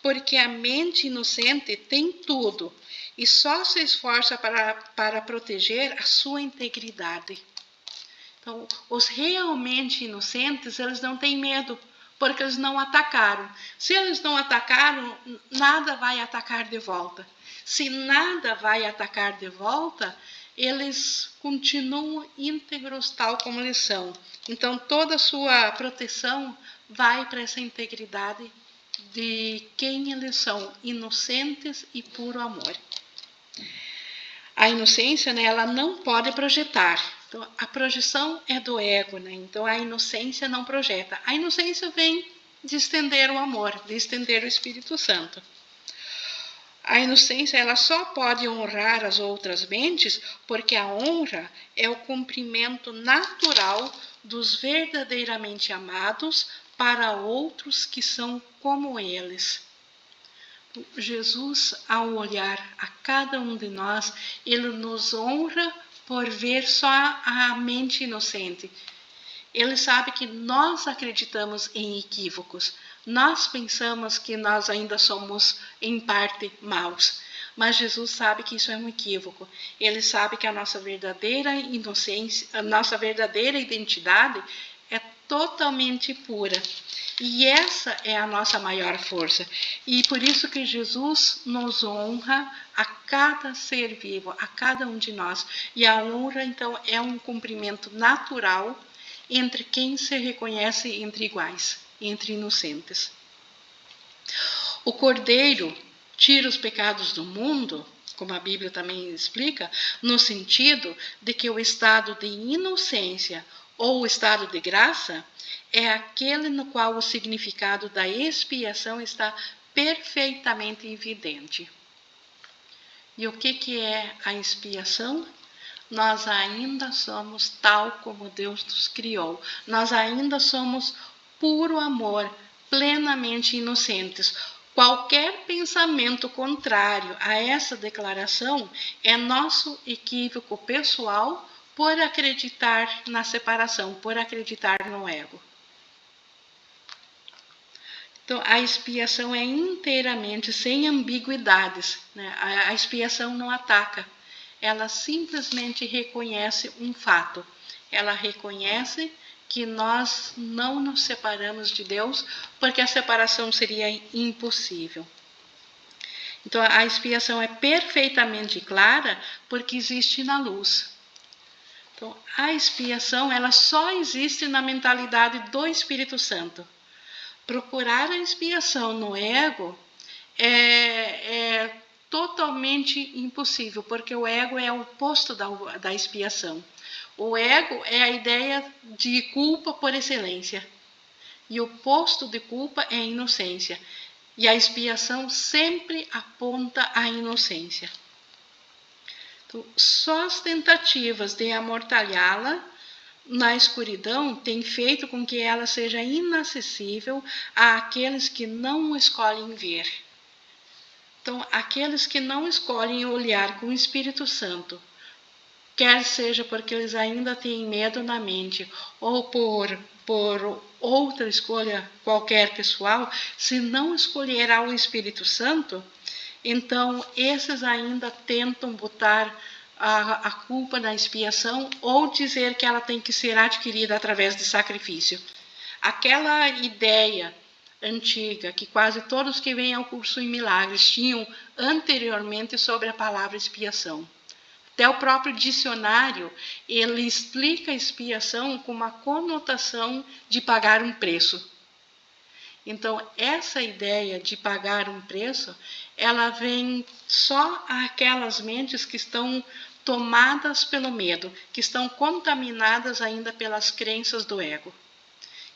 porque a mente inocente tem tudo e só se esforça para proteger a sua integridade. Então, os realmente inocentes, eles não têm medo, porque eles não atacaram. Se eles não atacaram, nada vai atacar de volta. Se nada vai atacar de volta, eles continuam íntegros tal como eles são. Então, toda a sua proteção vai para essa integridade de quem eles são, inocentes e puro amor. A inocência, né, ela não pode projetar. Então, a projeção é do ego, né? Então a inocência não projeta. A inocência vem de estender o amor, de estender o Espírito Santo. A inocência ela só pode honrar as outras mentes porque a honra é o cumprimento natural dos verdadeiramente amados para outros que são como eles. Jesus, ao olhar a cada um de nós, ele nos honra por ver só a mente inocente. Ele sabe que nós acreditamos em equívocos. Nós pensamos que nós ainda somos, em parte, maus. Mas Jesus sabe que isso é um equívoco. Ele sabe que a nossa verdadeira inocência, a nossa verdadeira identidade é totalmente pura. E essa é a nossa maior força. E por isso que Jesus nos honra a cada ser vivo, a cada um de nós. E a honra, então, é um cumprimento natural entre quem se reconhece entre iguais, entre inocentes. O Cordeiro tira os pecados do mundo, como a Bíblia também explica, no sentido de que o estado de inocência ou o estado de graça é aquele no qual o significado da expiação está perfeitamente evidente. E o que é a expiação? Nós ainda somos tal como Deus nos criou. Nós ainda somos puro amor, plenamente inocentes. Qualquer pensamento contrário a essa declaração é nosso equívoco pessoal por acreditar na separação, por acreditar no ego. Então, a expiação é inteiramente sem ambiguidades, né? A expiação não ataca. Ela simplesmente reconhece um fato. Ela reconhece que nós não nos separamos de Deus, porque a separação seria impossível. Então, a expiação é perfeitamente clara, porque existe na luz. Então, a expiação ela só existe na mentalidade do Espírito Santo. Procurar a expiação no ego é totalmente impossível, porque o ego é o oposto da expiação. O ego é a ideia de culpa por excelência. E o oposto de culpa é a inocência. E a expiação sempre aponta à inocência. Então, só as tentativas de amortalhá-la na escuridão têm feito com que ela seja inacessível àqueles que não escolhem ver. Então, aqueles que não escolhem olhar com o Espírito Santo, quer seja porque eles ainda têm medo na mente, ou por outra escolha qualquer pessoal, se não escolher ao Espírito Santo, então esses ainda tentam botar a culpa na expiação ou dizer que ela tem que ser adquirida através de sacrifício. Aquela ideia antiga que quase todos que vêm ao curso em milagres tinham anteriormente sobre a palavra expiação. Até o próprio dicionário, ele explica a expiação com uma conotação de pagar um preço. Então, essa ideia de pagar um preço, ela vem só àquelas mentes que estão tomadas pelo medo, que estão contaminadas ainda pelas crenças do ego.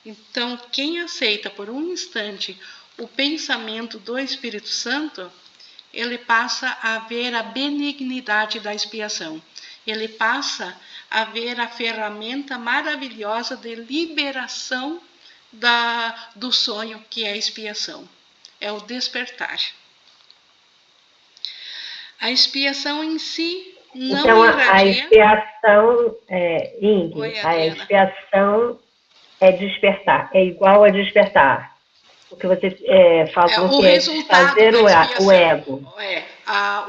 Então, quem aceita por um instante o pensamento do Espírito Santo, ele passa a ver a benignidade da expiação. Ele passa a ver a ferramenta maravilhosa de liberação do sonho, que é a expiação. É o despertar. A expiação em si não então, irradia... a expiação, Oi, a expiação é despertar, é igual a despertar. Porque você falou o que é resultado desfazer da o ego.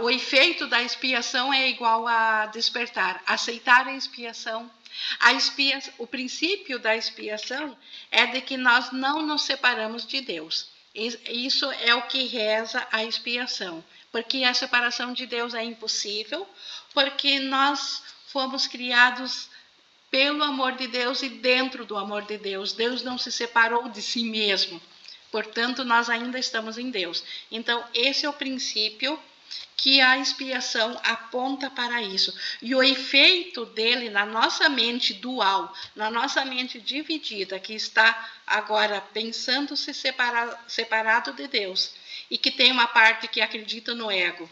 O efeito da expiação é igual a despertar. Aceitar a expiação. O princípio da expiação é de que nós não nos separamos de Deus. Isso é o que reza a expiação. Porque a separação de Deus é impossível, porque nós fomos criados pelo amor de Deus e dentro do amor de Deus. Deus não se separou de si mesmo. Portanto, nós ainda estamos em Deus. Então, esse é o princípio que a expiação aponta para isso. E o efeito dele na nossa mente dual, na nossa mente dividida, que está agora pensando se separado de Deus, e que tem uma parte que acredita no ego,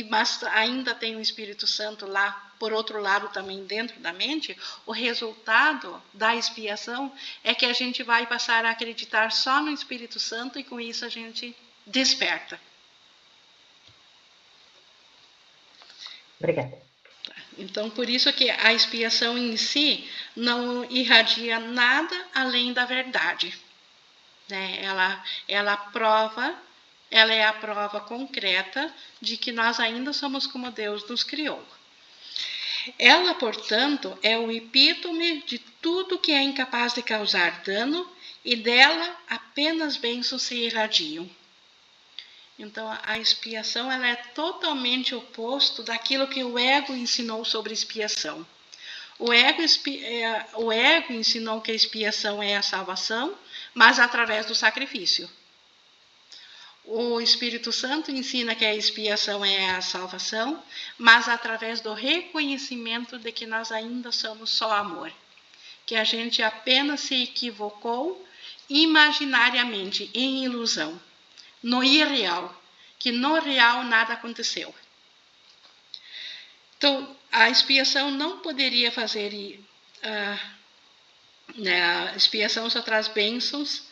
mas ainda tem o Espírito Santo lá, por outro lado, também dentro da mente, o resultado da expiação é que a gente vai passar a acreditar só no Espírito Santo e com isso a gente desperta. Obrigada. Então, por isso que a expiação em si não irradia nada além da verdade. Né? Ela é a prova concreta de que nós ainda somos como Deus nos criou. Ela, portanto, é o epítome de tudo que é incapaz de causar dano e dela apenas bênçãos se irradiam. Então, a expiação ela é totalmente oposto daquilo que o ego ensinou sobre expiação. O ego ensinou que a expiação é a salvação, mas através do sacrifício. O Espírito Santo ensina que a expiação é a salvação, mas através do reconhecimento de que nós ainda somos só amor. Que a gente apenas se equivocou imaginariamente, em ilusão, no irreal, que no real nada aconteceu. Então, a expiação não poderia fazer... a expiação só traz bênçãos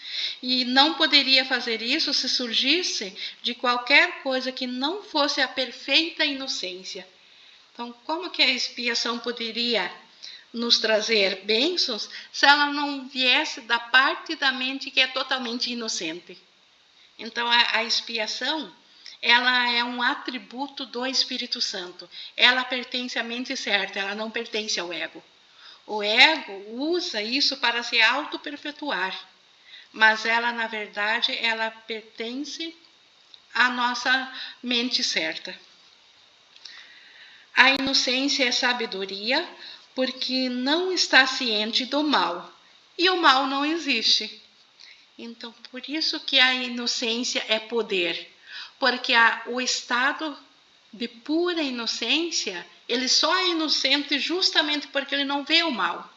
e não poderia fazer isso se surgisse de qualquer coisa que não fosse a perfeita inocência. Então, como que a expiação poderia nos trazer bênçãos se ela não viesse da parte da mente que é totalmente inocente? Então, a expiação, ela é um atributo do Espírito Santo. Ela pertence à mente certa, ela não pertence ao ego. O ego usa isso para se auto-perpetuar, mas ela, na verdade, ela pertence à nossa mente certa. A inocência é sabedoria porque não está ciente do mal, e o mal não existe. Então, por isso que a inocência é poder, porque o estado de pura inocência, ele só é inocente justamente porque ele não vê o mal.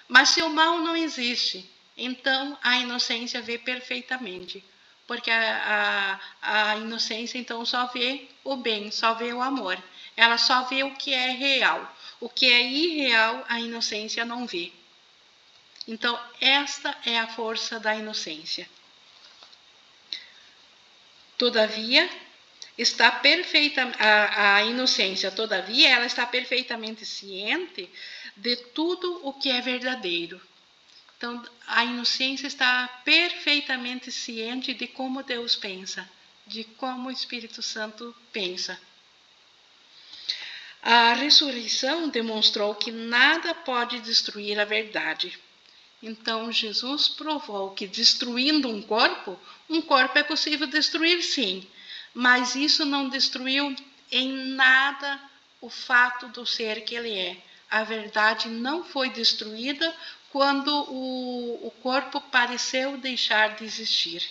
Mas se o mal não existe, então a inocência vê perfeitamente, porque a inocência então só vê o bem, só vê o amor. Ela só vê o que é real. O que é irreal, a inocência não vê. Então, esta é a força da inocência. Todavia, a inocência, todavia, ela está perfeitamente ciente de tudo o que é verdadeiro. Então, a inocência está perfeitamente ciente de como Deus pensa, de como o Espírito Santo pensa. A ressurreição demonstrou que nada pode destruir a verdade. Então, Jesus provou que destruindo um corpo é possível destruir sim, mas isso não destruiu em nada o fato do ser que ele é. A verdade não foi destruída quando o corpo pareceu deixar de existir.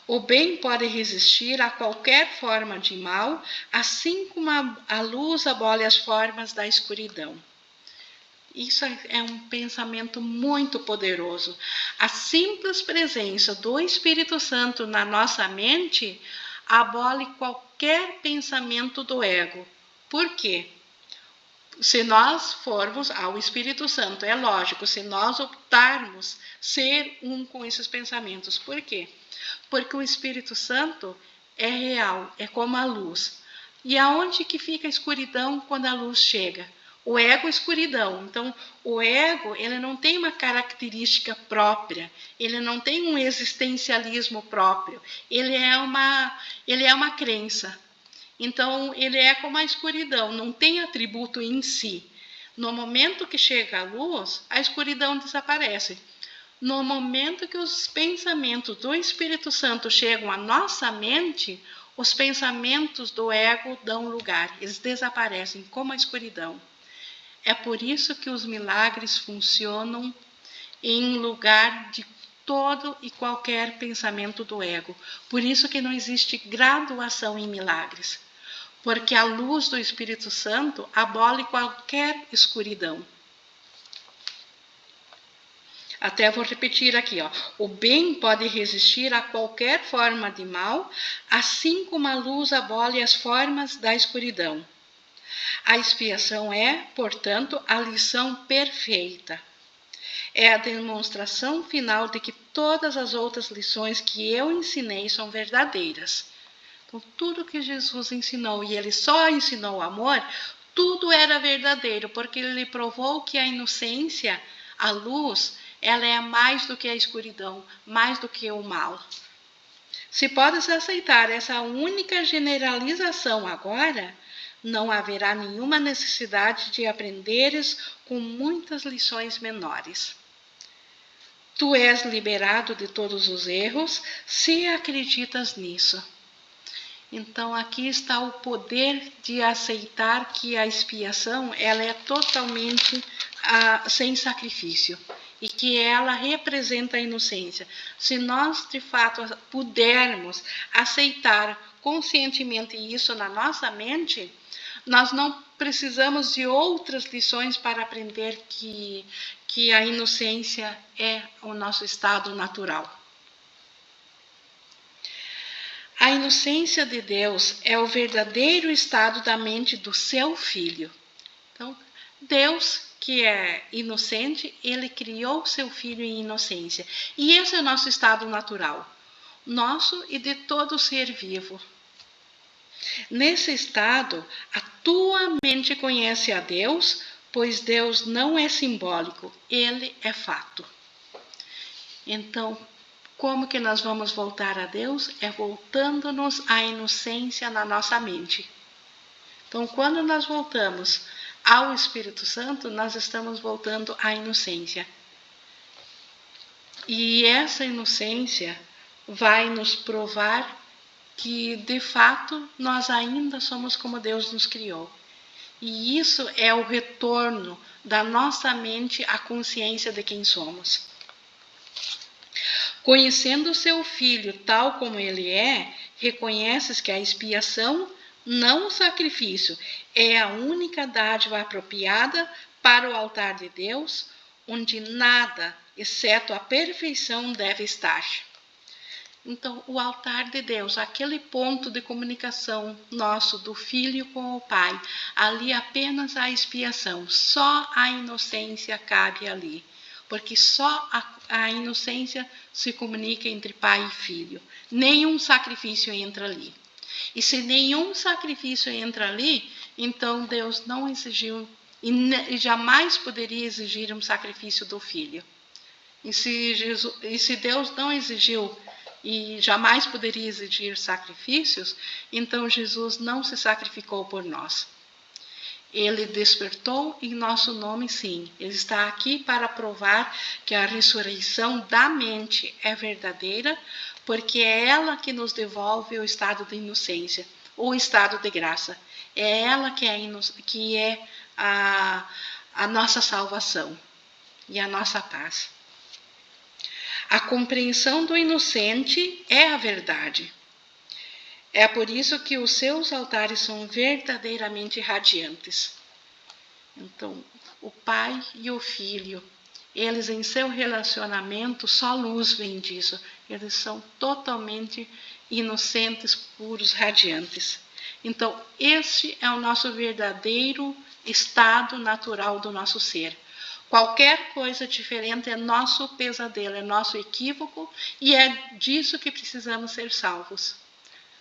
O bem pode resistir a qualquer forma de mal, assim como a luz abole as formas da escuridão. Isso é um pensamento muito poderoso. A simples presença do Espírito Santo na nossa mente abole qualquer pensamento do ego. Por quê? Se nós formos ao Espírito Santo, é lógico, se nós optarmos ser um com esses pensamentos. Por quê? Porque o Espírito Santo é real, é como a luz. E aonde que fica a escuridão quando a luz chega? O ego é escuridão. Então, o ego, ele não tem uma característica própria, ele não tem um existencialismo próprio, ele é uma crença. Então, ele é como a escuridão, não tem atributo em si. No momento que chega a luz, a escuridão desaparece. No momento que os pensamentos do Espírito Santo chegam à nossa mente, os pensamentos do ego dão lugar, eles desaparecem como a escuridão. É por isso que os milagres funcionam em lugar de todo e qualquer pensamento do ego. Por isso que não existe graduação em milagres. Porque a luz do Espírito Santo abole qualquer escuridão. Até vou repetir aqui, ó. O bem pode resistir a qualquer forma de mal, assim como a luz abole as formas da escuridão. A expiação é, portanto, a lição perfeita. É a demonstração final de que todas as outras lições que eu ensinei são verdadeiras. Então, tudo que Jesus ensinou, e ele só ensinou o amor, tudo era verdadeiro, porque ele provou que a inocência, a luz, ela é mais do que a escuridão, mais do que o mal. Se podes aceitar essa única generalização agora, não haverá nenhuma necessidade de aprenderes com muitas lições menores. Tu és liberado de todos os erros se acreditas nisso. Então, aqui está o poder de aceitar que a expiação ela é totalmente sem sacrifício e que ela representa a inocência. Se nós, de fato, pudermos aceitar conscientemente isso na nossa mente, nós não precisamos de outras lições para aprender que a inocência é o nosso estado natural. A inocência de Deus é o verdadeiro estado da mente do seu Filho. Então, Deus, que é inocente, ele criou seu Filho em inocência. E esse é o nosso estado natural, nosso e de todo ser vivo. Nesse estado, a tua mente conhece a Deus, pois Deus não é simbólico, ele é fato. Então, como que nós vamos voltar a Deus? É voltando-nos à inocência na nossa mente. Então, quando nós voltamos ao Espírito Santo, nós estamos voltando à inocência. E essa inocência vai nos provar que, de fato, nós ainda somos como Deus nos criou. E isso é o retorno da nossa mente à consciência de quem somos. Conhecendo o seu Filho tal como ele é, reconheces que a expiação, não o sacrifício, é a única dádiva apropriada para o altar de Deus, onde nada, exceto a perfeição, deve estar. Então, o altar de Deus, aquele ponto de comunicação nosso do Filho com o Pai, ali apenas a expiação, só a inocência cabe ali. Porque só a inocência se comunica entre pai e filho. Nenhum sacrifício entra ali. E se nenhum sacrifício entra ali, então Deus não exigiu e jamais poderia exigir um sacrifício do filho. E se Deus não exigiu e jamais poderia exigir sacrifícios, então Jesus não se sacrificou por nós. Ele despertou em nosso nome, sim. Ele está aqui para provar que a ressurreição da mente é verdadeira, porque é ela que nos devolve o estado de inocência, o estado de graça. É ela que é a nossa salvação e a nossa paz. A compreensão do inocente é a verdade. É por isso que os seus altares são verdadeiramente radiantes. Então, o pai e o filho, eles em seu relacionamento, só luz vem disso. Eles são totalmente inocentes, puros, radiantes. Então, este é o nosso verdadeiro estado natural do nosso ser. Qualquer coisa diferente é nosso pesadelo, é nosso equívoco, e é disso que precisamos ser salvos.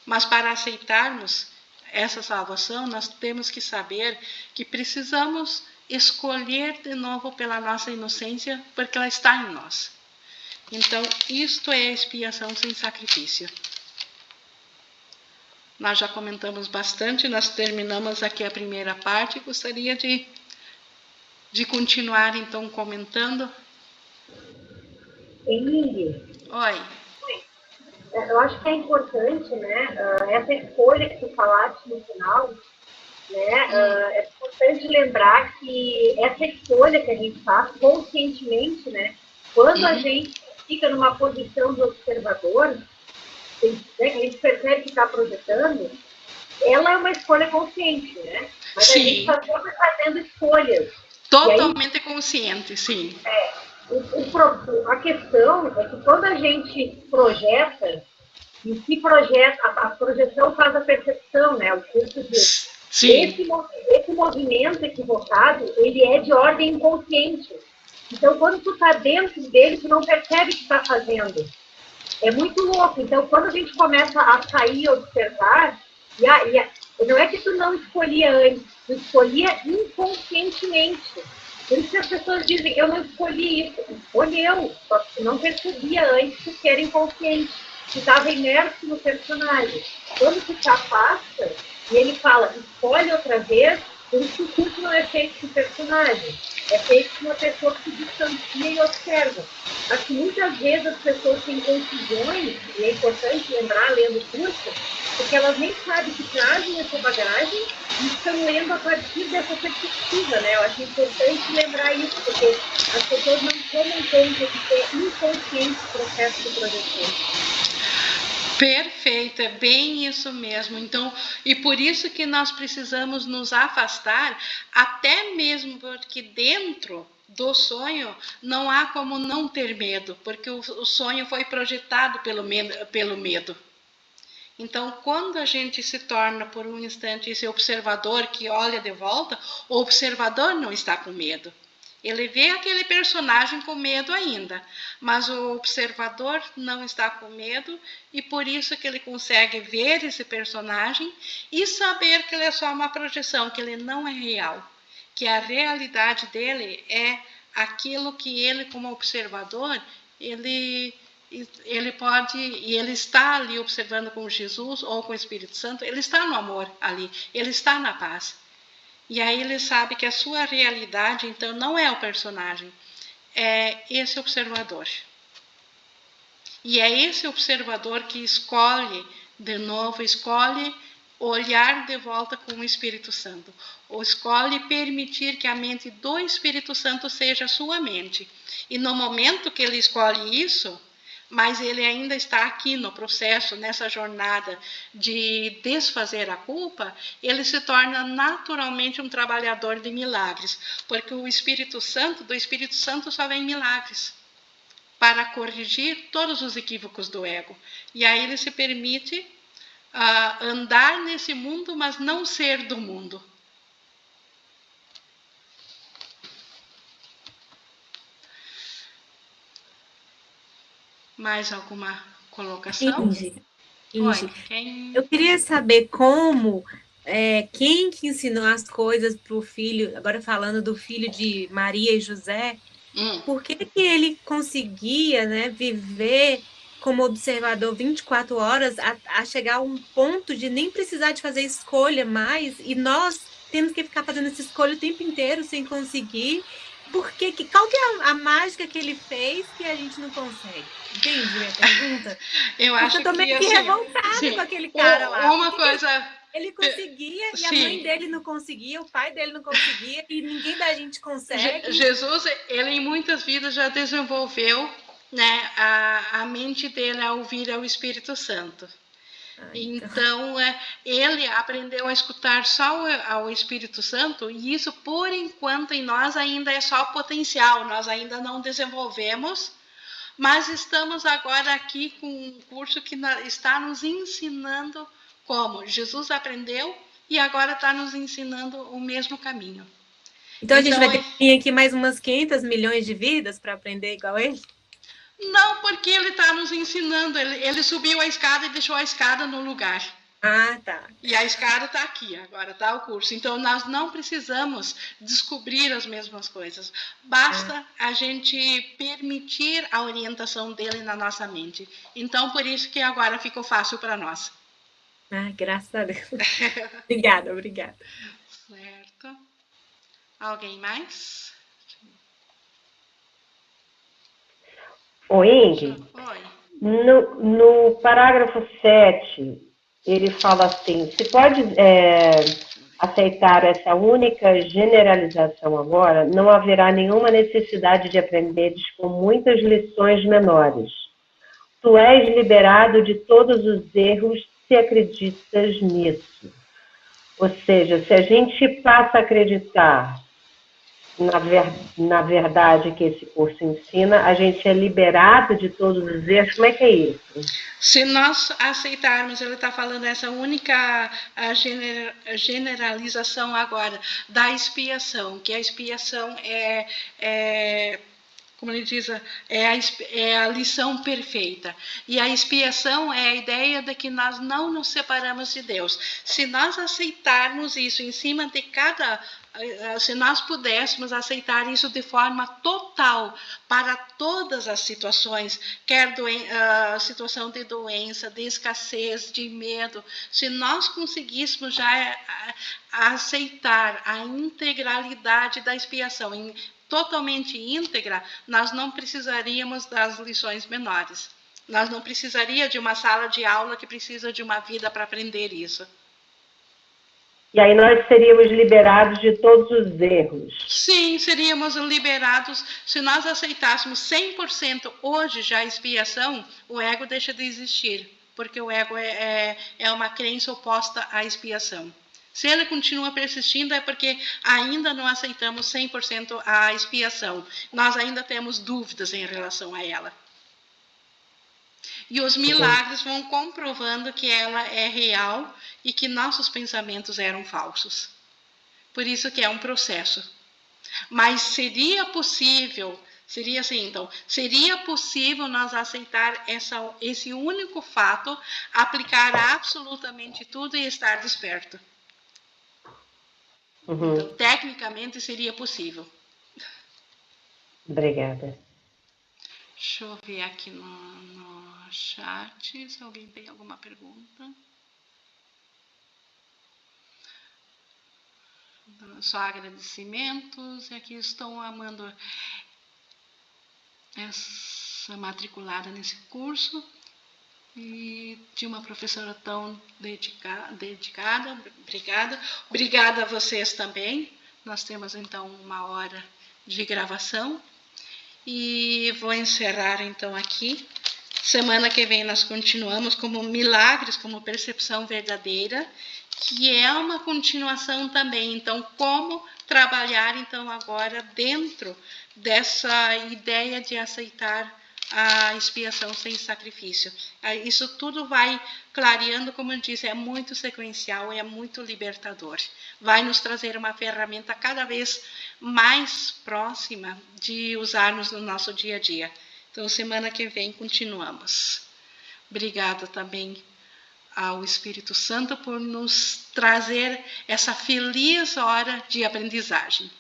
Mas para aceitarmos essa salvação, nós temos que saber que precisamos escolher de novo pela nossa inocência, porque ela está em nós. Então, isto é a expiação sem sacrifício. Nós já comentamos bastante, nós terminamos aqui a primeira parte. Gostaria de continuar, então, comentando. Emília. Oi. Eu acho que é importante, né, essa escolha que tu falaste no final, né, é importante lembrar que essa escolha que a gente faz conscientemente, né, quando a gente fica numa posição de observador, né, que a gente percebe que está projetando, ela é uma escolha consciente, né, mas sim, a gente está sempre fazendo escolhas. Totalmente consciente, sim. A questão é que quando a gente projeta, e se projeta, a projeção faz a percepção, né? O curso diz. Esse movimento equivocado, ele é de ordem inconsciente. Então, quando tu está dentro dele, tu não percebe que está fazendo. É muito louco. Então, quando a gente começa a sair e observar, não é que tu não escolhia antes, tu escolhia inconscientemente. Por isso que as pessoas dizem, eu não escolhi isso. Escolheu, só que tu não percebia antes porque era inconsciente. Tu estava imerso no personagem. Quando tu te afasta, e ele fala, escolhe outra vez, por isso que o curso não é feito com personagem. É feito com uma pessoa que se distancia e observa. Mas que muitas vezes as pessoas têm confusões, e é importante lembrar, lendo o curso, porque elas nem sabem que trazem essa bagagem e estão lendo a partir dessa perspectiva, né? Eu acho importante lembrar isso, porque as pessoas não tomam conta de ter inconsciente o processo de projeção. Perfeito, é bem isso mesmo. Então, e por isso que nós precisamos nos afastar, até mesmo porque dentro do sonho não há como não ter medo, porque o sonho foi projetado pelo medo. Então, quando a gente se torna por um instante esse observador que olha de volta, o observador não está com medo. Ele vê aquele personagem com medo ainda, mas o observador não está com medo e por isso que ele consegue ver esse personagem e saber que ele é só uma projeção, que ele não é real, que a realidade dele é aquilo que ele, como observador, ele pode, e ele está ali observando com Jesus ou com o Espírito Santo, ele está no amor ali, ele está na paz. E aí ele sabe que a sua realidade, então, não é o personagem, é esse observador. E é esse observador que escolhe, de novo, escolhe olhar de volta com o Espírito Santo. Ou escolhe permitir que a mente do Espírito Santo seja a sua mente. E no momento que ele escolhe isso, mas ele ainda está aqui no processo, nessa jornada de desfazer a culpa, ele se torna naturalmente um trabalhador de milagres, porque do Espírito Santo só vem milagres, para corrigir todos os equívocos do ego. E aí ele se permite andar nesse mundo, mas não ser do mundo. Mais alguma colocação? Inge. Eu queria saber como, quem que ensinou as coisas para o filho, agora falando do filho de Maria e José, por que ele conseguia, né, viver como observador 24 horas a chegar a um ponto de nem precisar de fazer escolha mais, e nós temos que ficar fazendo essa escolha o tempo inteiro sem conseguir. Qual que é a mágica que ele fez que a gente não consegue? Entende minha pergunta? Eu acho que eu tô meio que revoltada com aquele cara lá. Uma coisa... Ele conseguia e a mãe dele não conseguia, o pai dele não conseguia e ninguém da gente consegue. Jesus, ele em muitas vidas já desenvolveu, né, a mente dele a ouvir ao Espírito Santo. Então, ele aprendeu a escutar só ao Espírito Santo, e isso, por enquanto, em nós ainda é só potencial, nós ainda não desenvolvemos, mas estamos agora aqui com um curso que está nos ensinando como Jesus aprendeu e agora está nos ensinando o mesmo caminho. Então a gente vai ter que vir aqui mais umas 500 milhões de vidas para aprender igual ele? Não, porque ele está nos ensinando. Ele subiu a escada e deixou a escada no lugar. Ah, tá. E a escada está aqui, agora está o curso. Então, nós não precisamos descobrir as mesmas coisas. Basta a gente permitir a orientação dele na nossa mente. Então, por isso que agora ficou fácil para nós. Ah, graças a Deus. Obrigada. Certo. Alguém mais? Oi, Ingrid. Oi. No parágrafo 7, ele fala assim, se pode aceitar essa única generalização agora, não haverá nenhuma necessidade de aprenderes com muitas lições menores. Tu és liberado de todos os erros se acreditas nisso. Ou seja, se a gente passa a acreditar na verdade, que esse curso ensina, a gente é liberado de todos os erros? Como é que é isso? Se nós aceitarmos, ele está falando essa única generalização agora da expiação, que a expiação como ele diz, é a lição perfeita. E a expiação é a ideia de que nós não nos separamos de Deus. Se nós aceitarmos isso em cima de se nós pudéssemos aceitar isso de forma total para todas as situações, quer situação de doença, de escassez, de medo, se nós conseguíssemos já aceitar a integralidade da expiação, totalmente íntegra, nós não precisaríamos das lições menores. Nós não precisaríamos de uma sala de aula que precisa de uma vida para aprender isso. E aí nós seríamos liberados de todos os erros. Sim, seríamos liberados. Se nós aceitássemos 100% hoje já a expiação, o ego deixa de existir, porque o ego é uma crença oposta à expiação. Se ele continua persistindo, é porque ainda não aceitamos 100% a expiação. Nós ainda temos dúvidas em relação a ela. E os milagres vão comprovando que ela é real e que nossos pensamentos eram falsos. Por isso que é um processo. Mas seria possível nós aceitar esse único fato, aplicar absolutamente tudo e estar desperto. Então, tecnicamente, seria possível. Obrigada. Deixa eu ver aqui no chat se alguém tem alguma pergunta. Só agradecimentos. E aqui estão amando essa matriculada nesse curso. E de uma professora tão dedicada. Obrigada. Obrigada a vocês também. Nós temos, então, 1 hora de gravação. E vou encerrar, então, aqui. Semana que vem nós continuamos como milagres, como percepção verdadeira, que é uma continuação também. Então, como trabalhar, então, agora dentro dessa ideia de aceitar a expiação sem sacrifício. Isso tudo vai clareando, como eu disse, é muito sequencial, é muito libertador. Vai nos trazer uma ferramenta cada vez mais próxima de usarmos no nosso dia a dia. Então, semana que vem continuamos. Obrigada também ao Espírito Santo por nos trazer essa feliz hora de aprendizagem.